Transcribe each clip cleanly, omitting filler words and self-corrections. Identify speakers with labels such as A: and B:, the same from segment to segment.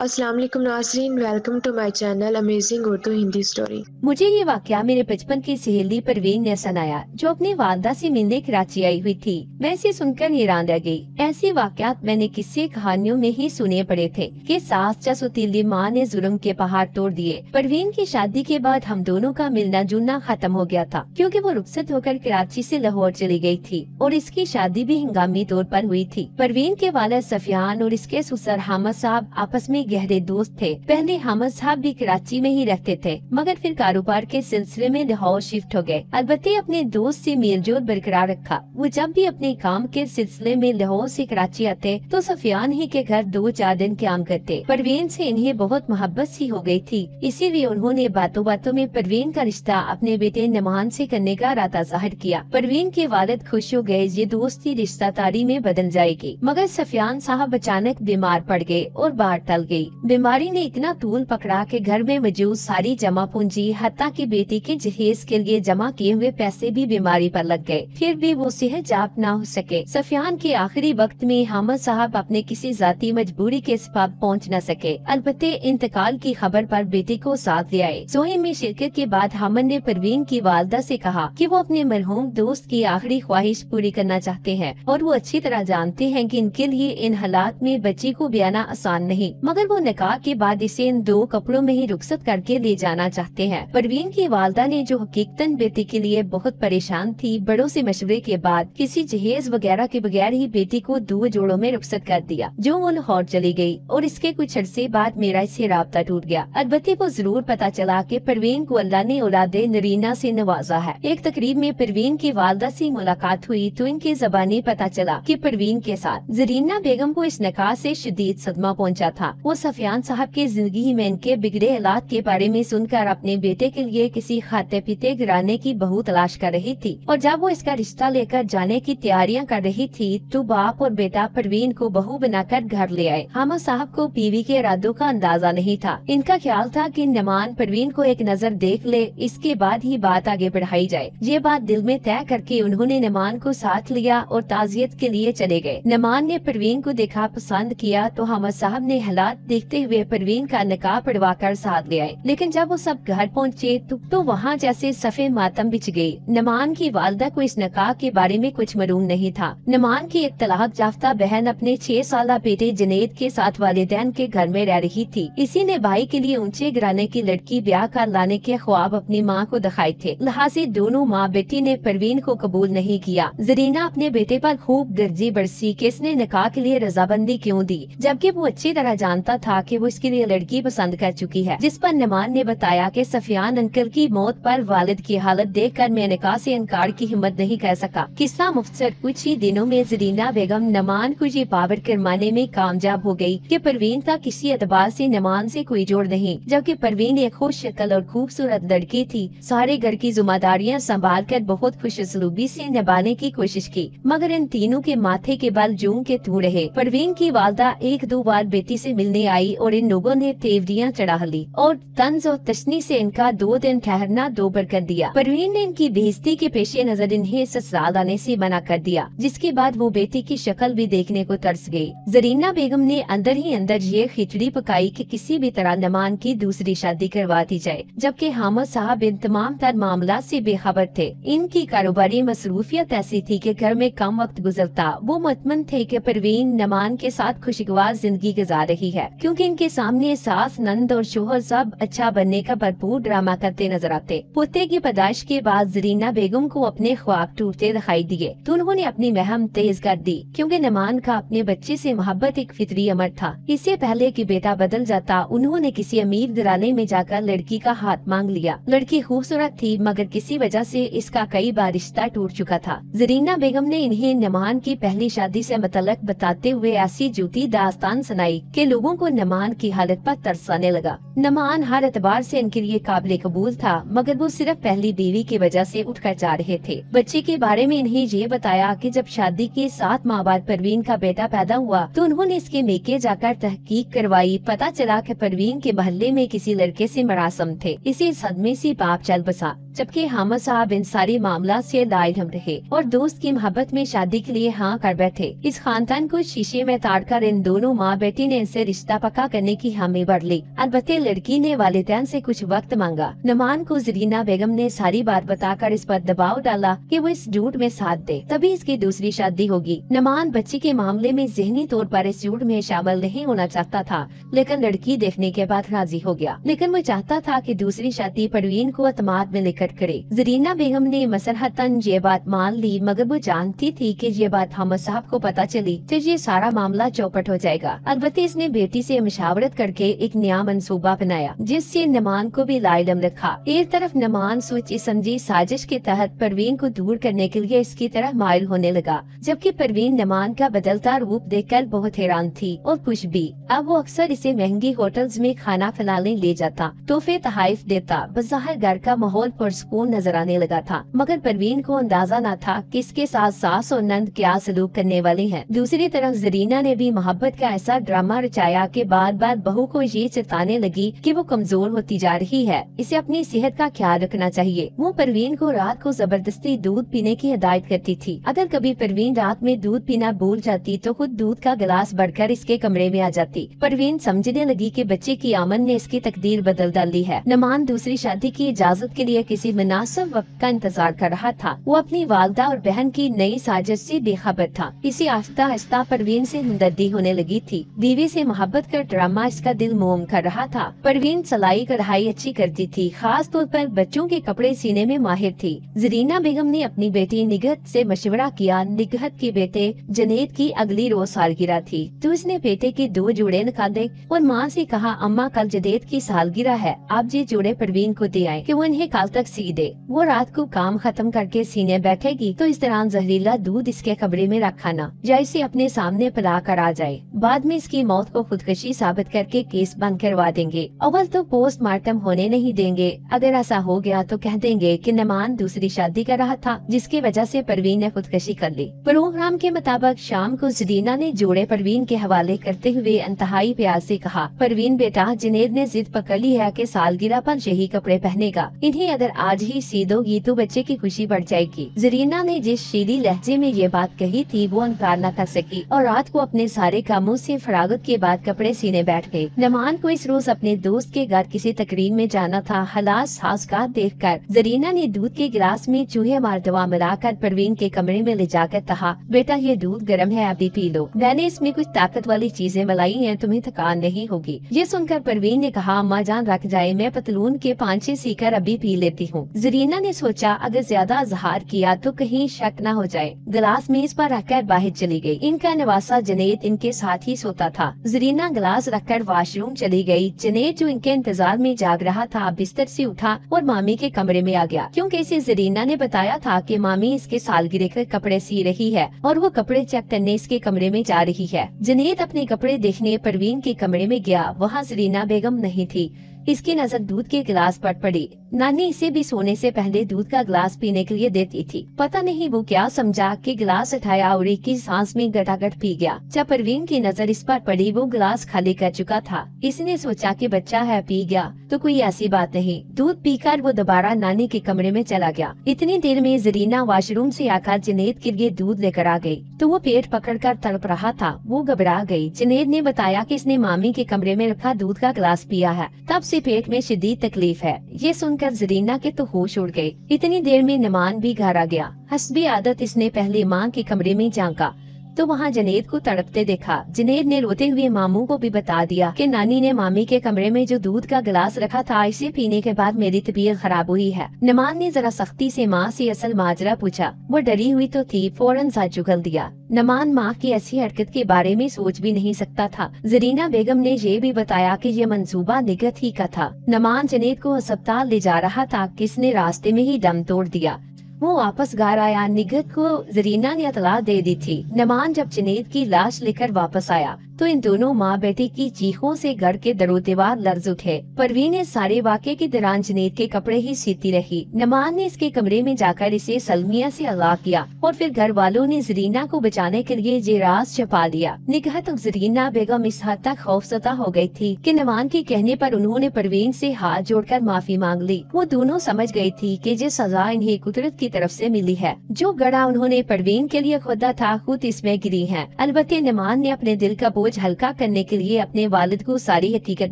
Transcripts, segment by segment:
A: अस्सलाम वालेकुम नाज़रीन, welcome to my channel amazing Urdu Hindi story.
B: मुझे ये वाकया मेरे बचपन की सहेली परवीन ने सुनाया, जो अपनी वालदा से मिलने कराची आई हुई थी। मैं इसे सुनकर हैरान रह गई। ऐसे वाकयात मैंने किस्से कहानियों में ही सुने पड़े थे कि सास या सौतीली माँ ने जुल्म के पहाड़ तोड़ दिए। परवीन की शादी के बाद हम दोनों का मिलना जुलना खत्म हो गया था, क्योंकि वो रुखसत होकर कराची से लाहौर चली गई थी और इसकी शादी भी हंगामी तौर पर हुई थी। परवीन के वालिद सफियान और इसके ससुर हामिद साहब आपस में गहरे दोस्त थे। पहले हामिद साहब भी कराची में ही रहते थे, मगर फिर कारोबार के सिलसिले में लाहौर शिफ्ट हो गए। अलबत्ते अपने दोस्त से मेलजोल बरकरार रखा। वो जब भी अपने काम के सिलसिले में लाहौर से कराची आते तो सफियान ही के घर 2-4 दिन काम करते। परवीन से इन्हें बहुत मोहब्बत सी हो गई थी, इसीलिए उन्होंने बातों बातों में परवीन का रिश्ता अपने बेटे नमान से करने का इरादा जाहिर किया। परवीन के वालिद खुश हो गए, ये दोस्ती रिश्तेदारी में बदल जाएगी। मगर सफियान साहब अचानक बीमार पड़ गए और बाहर टल गयी। बीमारी ने इतना तूल पकड़ा कि घर में मौजूद सारी जमा पूंजी, हत्ता की बेटी के जहेज के लिए जमा किए हुए पैसे भी बीमारी पर लग गए। फिर भी वो सेहतयाब न हो सके। सफियान के आखिरी वक्त में हामिद साहब अपने किसी जाती मजबूरी के सबब पहुंच न सके। अलबत्ते इंतकाल की खबर पर बेटी को साथ ले आए। सोहे में शिरकत के बाद हामिद ने परवीन की वालदा से कहा कि वो अपने मरहूम दोस्त की आखिरी ख्वाहिश पूरी करना चाहते हैं और वो अच्छी तरह जानते हैं कि इनके लिए इन हालात में बच्ची को ब्याना आसान नहीं, मगर वो निकाह के बाद इसे इन 2 कपड़ों में ही रुखसत करके ले जाना चाहते हैं। परवीन की वालदा ने, जो हकीकतन बेटी के लिए बहुत परेशान थी, बड़ों से मशवरे के बाद किसी जहेज वगैरह के बगैर ही बेटी को 2 जोड़ों में रुखसत कर दिया, जो वो लाहौर चली गई और इसके कुछ अरसे बाद मेरा इससे राब्ता टूट गया। अलबत्ते वो जरूर पता चला कि परवीन को अल्लाह ने औलादे नरीना से नवाजा है। एक तकरीब में परवीन की वालदा से मुलाकात हुई तो इनके ज़बानी पता चला कि परवीन के साथ जरीना बेगम को इस निकाह से शदीद सदमा पहुंचा था। वो सफियान साहब की जिंदगी में इनके बिगड़े हालात के बारे में सुनकर अपने बेटे के लिए किसी खाते पीते घराने की बहू तलाश कर रही थी, और जब वो इसका रिश्ता लेकर जाने की तैयारियां कर रही थी तो बाप और बेटा परवीन को बहू बनाकर घर ले आए। हामिद साहब को बीवी के इरादों का अंदाजा नहीं था। इनका ख्याल था कि नमान परवीन को एक नजर देख ले, इसके बाद ही बात आगे बढ़ाई जाए। ये बात दिल में तय करके उन्होंने नमान को साथ लिया और ताजियत के लिए चले गए। नमान ने परवीन को देखा, पसंद किया तो हामिद साहब ने हालात देखते हुए परवीन का निकाह पढ़वा कर साथ ले आए। लेकिन जब वो सब घर पहुँचे तो वहाँ जैसे सफे मातम बिछ गयी। नमान की वालदा को इस निकाह के बारे में कुछ मालूम नहीं था। नमान की एक तलाक याफ्ता बहन अपने 6 साल बेटे जनेद के साथ वालिदैन के घर में रह रही थी। इसी ने भाई के लिए ऊंचे घराने की लड़की ब्याह कर लाने के ख्वाब अपनी माँ को दिखाए थे। लिहाजा दोनों माँ बेटी ने परवीन को कबूल नहीं किया। जरीना अपने बेटे पर खूब गर्जी बरसी कि इसने निकाह के लिए रजाबंदी क्यों दी, जबकि वो अच्छी तरह जानता था कि वो इसके लिए लड़की पसंद कर चुकी है। जिस पर नमान ने बताया कि सफियान अंकल की मौत पर वालिद की हालत देखकर मैं निकाह से इनकार की हिम्मत नहीं कर सका। किस्सा मुख्तसर, कुछ ही दिनों में जरीना बेगम नमान को ये पावर करवाने में कामयाब हो गई कि परवीन का किसी एतबार से नमान से कोई जोड़ नहीं, जबकि परवीन एक खुश शक्ल और खूबसूरत लड़की थी। सारे घर की जिम्मेदारियां संभाल कर बहुत खुशसलूबी से निभाने की कोशिश की, मगर इन तीनों के माथे के बल जूं के तू रहे। परवीन की वालदा 1-2 बार बेटी से मिलने आई और इन लोगों ने तेवरियां चढ़ा ली और तंज और तशनी से इनका 2 दिन ठहरना दोबर कर दिया। परवीन ने इनकी बेइज्जती के पेशे नजर इन्हें ससुराल आने से मना कर दिया, जिसके बाद वो बेटी की शक्ल भी देखने को तरस गई। जरीना बेगम ने अंदर ही अंदर ये खिचड़ी पकाई कि किसी भी तरह नमान की दूसरी शादी करवा दी जाए, जबकि हामिद साहब इन तमाम तर मामला से बेखबर थे। इनकी कारोबारी मसरूफियत ऐसी थी कि घर में कम वक्त गुजरता। वो मुतमन थे कि परवीन नमान के साथ खुशगवार जिंदगी गुजार रही है, क्योंकि इनके सामने सास, नंद और शोहर सब अच्छा बनने का भरपूर ड्रामा करते नजर आते। पोते की पैदाइश के बाद जरीना बेगम को अपने ख्वाब टूटते दिखाई दिए तो उन्होंने अपनी महम तेज कर दी, क्योंकि नमान का अपने बच्चे से मोहब्बत एक फितरी अमर था। इससे पहले कि बेटा बदल जाता, उन्होंने किसी अमीर घराने में जाकर लड़की का हाथ मांग लिया। लड़की खूबसूरत थी, मगर किसी वजह से इसका कई बार रिश्ता टूट चुका था। जरीना बेगम ने इन्हें नमान की पहली शादी से मुतल्लक बताते हुए ऐसी झूठी दास्तान सुनाई कि लोगों को नमान की हालत पर तरस आने लगा। नमान हर एतबार से इनके लिए काबिल कबूल था, मगर वो सिर्फ पहली बीवी की वजह से उठकर जा रहे थे। बच्चे के बारे में इन्हें ये बताया कि जब शादी के 7 माह बाद परवीन का बेटा पैदा हुआ तो उन्होंने इसके मेके जाकर तहकीक करवाई। पता चला कि परवीन के मोहल्ले में किसी लड़के से मरासम थे। इसी सदमे से बाप चल बसा। जबकि हामिद साहब इन सारी मामला से लाइलम रहे और दोस्त की मोहब्बत में शादी के लिए हाँ कर बैठे। इस खानदान को शीशे में ताड़कर इन दोनों माँ बेटी ने इनसे रिश्ता पक्का करने की हामी भर ली। अलबत्ते लड़की ने वालिदैन से कुछ वक्त मांगा। नमान को जरीना बेगम ने सारी बात बताकर इस पर दबाव डाला कि वो इस झूठ में साथ दे, तभी इसकी दूसरी शादी होगी। नमान बच्ची के मामले में ज़हनी तौर पर इस झूठ में शामिल नहीं होना चाहता था, लेकिन लड़की देखने के बाद राजी हो गया। लेकिन वो चाहता था कि दूसरी शादी परवीन को अतमाद में लेकर करे। जरीना बेगम ने मसलहतन ये बात मान ली, मगर वो जानती थी कि ये बात हामिद साहब को पता चली तो ये सारा मामला चौपट हो जाएगा। अलबत्ते इसने बेटी से मशावरत करके एक नया मंसूबा बनाया जिससे नमान को भी लाइलम रखा। एक तरफ नमान सोची समझी साजिश के तहत परवीन को दूर करने के लिए इसकी तरफ माइल होने लगा, जबकि परवीन नमान का बदलता रूप देखकर बहुत हैरान थी और खुश भी। अब वो अक्सर इसे महंगी होटल्स में खाना खिलाने ले जाता, तोहफे तहाइफ देता। बज़ाहिर घर का माहौल पुरसुकून नजर आने लगा था, मगर परवीन को अंदाजा न था कि इसके साथ सास और नंद क्या सलूक करने वाले हैं। दूसरी तरफ जरीना ने भी मोहब्बत का ऐसा ड्रामा रचाया कि बार बार बहू को ये चिताने लगी कि वो कमजोर होती जा रही है, इसे अपनी सेहत का ख्याल रखना चाहिए। वो परवीन को रात को जबरदस्ती दूध पीने की हिदायत करती थी। अगर कभी परवीन रात में दूध पीना भूल जाती तो खुद दूध का गिलास भरकर इसके कमरे में आ जाती। परवीन समझने लगी कि बच्चे की आमद ने इसकी तकदीर बदल डाली है। नमान दूसरी शादी की इजाजत के लिए किसी मुनासिब वक्त का इंतजार कर रहा था। वो अपनी वालदा और बहन की नई साजिश से बेखबर था। इसी आहिस्ता आहिस्ता परवीन से हमदर्दी होने लगी थी। बीवी से मोहब्बत का ड्रामा इसका दिल मोम कर रहा था। परवीन सिलाई कढ़ाई अच्छी करती थी, खास तौर पर बच्चों के कपड़े सीने में माहिर थी। जरीना बेगम ने अपनी बेटी निगहत से मशवरा किया। निगहत के बेटे जनेद की अगली रोज सालगिरह थी तो उसने बेटे के 2 जोड़े निकाले और माँ से कहा, अम्मा कल जनेद की सालगिरह है, आप ये जोड़े परवीन को दे आए कि वो इन्हें कल तक सी दे। वो रात को काम खत्म करके सीने बैठेगी तो इस दौरान जहरीला दूध इसके कमरे में रखा ना या इसे अपने सामने पिला कर आ जाए। बाद में इसकी मौत को खुदकशी साबित करके केस बंद करवा देंगे। अव्वल तो पोस्टमार्टम होने नहीं देंगे, अगर ऐसा हो गया तो कह देंगे कि नमान दूसरी शादी कर रहा था जिसकी वजह से परवीन ने खुदकशी कर ली। प्रोग्राम के मुताबिक शाम को जरीना ने जोड़े परवीन के हवाले करते हुए इंतहाई प्यार से कहा, परवीन बेटा, जनेद ने जिद पकड़ ली है कि सालगिरह पर यही कपड़े पहनेगा, इन्हें अगर आज ही सी दोगी तो बच्चे की खुशी बढ़ जाएगी। जरीना ने जिस शीली लहजे में ये बात कही थी वो इनकार न कर सकी और रात को अपने सारे कामों से फरागत के बाद कपड़े सीने बैठ गई। नमान को इस रोज अपने दोस्त के घर किसी तकरीर में जाना था। हालात साज़गार देखकर जरीना ने दूध के गिलास में चूहे मार दवा मिलाकर परवीन के कमरे में ले जाकर कहा, बेटा ये दूध गर्म है, अभी पी लो, मैंने इसमें कुछ ताकत वाली चीजें मिलाई हैं, तुम्हें थकान नहीं होगी। ये सुनकर परवीन ने कहा, अम्मा जान रख जाए, मैं पतलून के 5-6 सीकर अभी पी लेती हूँ। जरीना ने सोचा अगर ज्यादा इजहार किया तो कहीं शक न हो जाए। गिलास मेज पर रखकर बाहर चली गई। इनका नवासा जनेद इनके साथ ही सोता था। जरीना गिलास रखकर वॉशरूम चली गई। जनेद जो इनके इंतजार में जाग रहा था बिस्तर से उठा और मामी के कमरे में आ गया, क्योंकि इसे जरीना ने बताया था कि मामी इसके सालगिरह के कपड़े सी रही है और वो कपड़े चेक करने इसके कमरे में जा रही है। जनेद अपने कपड़े देखने परवीन के कमरे में गया, वहाँ जरीना बेगम नहीं थी। इसकी नजर दूध के गिलास पर पड़ी। नानी इसे भी सोने से पहले दूध का गिलास पीने के लिए देती थी। पता नहीं वो क्या समझा कि गिलास उठाया और एक ही सांस में गटागट पी गया। जब परवीन की नजर इस पर पड़ी वो गिलास खाली कर चुका था। इसने सोचा कि बच्चा है, पी गया तो कोई ऐसी बात नहीं। दूध पीकर वो दोबारा नानी के कमरे में चला गया। इतनी देर में जरीना वॉशरूम से आकर जनेद के लिए दूध लेकर आ गई तो वो पेट पकड़कर तड़प रहा था। वो घबरा गई। जनेद ने बताया कि इसने मामी के कमरे में रखा दूध का गिलास पिया है, तब से पेट में शदीद तकलीफ है। ये सुनकर जरीना के तो होश उड़ गए। इतनी देर में नमान भी घर आ गया। हस्बी आदत इसने पहले माँ के कमरे में झांका तो वहाँ जनेद को तड़पते देखा। जनेद ने रोते हुए मामू को भी बता दिया कि नानी ने मामी के कमरे में जो दूध का गिलास रखा था इसे पीने के बाद मेरी तबीयत खराब हुई है। नमान ने जरा सख्ती से माँ से असल माजरा पूछा। वो डरी हुई तो थी, फौरन साथ उगल दिया। नमान माँ की ऐसी हरकत के बारे में सोच भी नहीं सकता था। जरीना बेगम ने ये भी बताया कि ये मंसूबा निगहत ही का था। नमान जनेद को अस्पताल ले जा रहा था, किसने रास्ते में ही दम तोड़ दिया। वो वापस घर आया। निगहत को जरीना ने इतला दे दी थी। नमान जब जनेद की लाश लेकर वापस आया तो इन दोनों माँ बेटी की चीखों से घर के दरो दीवार लर्ज उठे। परवीन ने सारे वाक़े के दौरान जुनैद के कपड़े ही सीती रही। नमान ने इसके कमरे में जाकर इसे सलमिया से आगाह किया और फिर घर वालों ने जरीना को बचाने के लिए ये राज छुपा दिया। निगहत जरीना बेगम इस हद तक खौफज़दा हो गई थी कि नमान के कहने पर उन्होंने परवीन से हाथ जोड़कर माफी मांग ली। वो दोनों समझ गई थी कि ये सजा इन्हें कुदरत की तरफ से मिली है। जो गड़ा उन्होंने परवीन के लिए खुदा था खुद इसमें गिरी है। अलबत्ते नमान ने अपने दिल का बोझ हल्का करने के लिए अपने वालिद को सारी हकीकत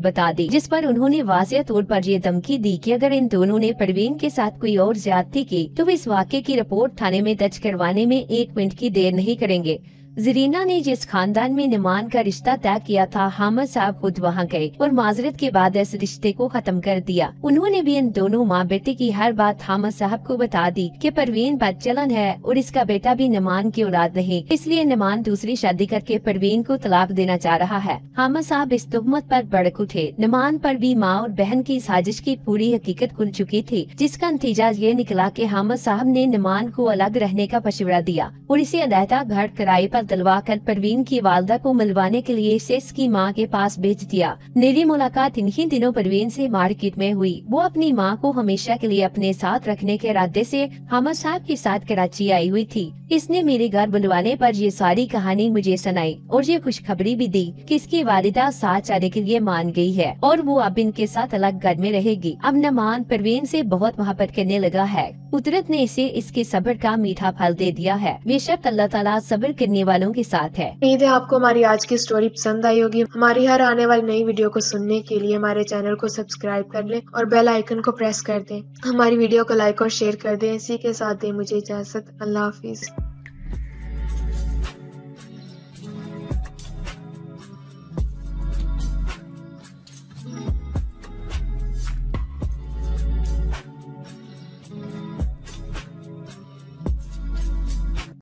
B: बता दी, जिस पर उन्होंने वाज़ेह तौर पर ये धमकी दी कि अगर इन दोनों ने परवीन के साथ कोई और ज्यादती की तो इस वाक़े की रिपोर्ट थाने में दर्ज करवाने में 1 मिनट की देर नहीं करेंगे। जरीना ने जिस खानदान में नमान का रिश्ता तय किया था, हामिद साहब खुद वहाँ गए और माजरत के बाद इस रिश्ते को खत्म कर दिया। उन्होंने भी इन दोनों माँ बेटे की हर बात हामिद साहब को बता दी कि परवीन बदचलन है और इसका बेटा भी नमान की औलाद नहीं, इसलिए नमान दूसरी शादी करके परवीन को तलाक देना चाह रहा है। हामिद साहब इस तुहमत पर भड़क उठे। नमान पर भी माँ और बहन की साजिश की पूरी हकीकत खुल चुकी थी, जिसका नतीजा ये निकला कि हामिद साहब ने नमान को अलग रहने का मशवरा दिया और इसे अलहदा घर किराए पर दिलवा कर परवीन की वालदा को मिलवाने के लिए इसे इसकी माँ के पास भेज दिया। मेरी मुलाकात इन्हीं दिनों परवीन से मार्केट में हुई। वो अपनी माँ को हमेशा के लिए अपने साथ रखने के इरादे से हामिद साहब के साथ कराची आई हुई थी। इसने मेरे घर बुलवाने पर ये सारी कहानी मुझे सुनाई और ये खुशखबरी भी दी कि इसकी वालिदा साथ जाने के लिए मान गई है और वो अब इनके साथ अलग घर में रहेगी। अब नमान परवीन से बहुत मोहब्बत करने लगा है। कुदरत ने इसे इसके सब्र का मीठा फल दे दिया है। बेशक अल्लाह ताला सब्र करने वालों के साथ है।
A: उम्मीद है आपको हमारी आज की स्टोरी पसंद आई होगी। हमारी हर आने वाली नई वीडियो को सुनने के लिए हमारे चैनल को सब्सक्राइब कर लें और बेल आइकन को प्रेस कर दें। हमारी वीडियो को लाइक और शेयर कर दें। इसी के साथ दें मुझे इजाजत। अल्लाह हाफिज।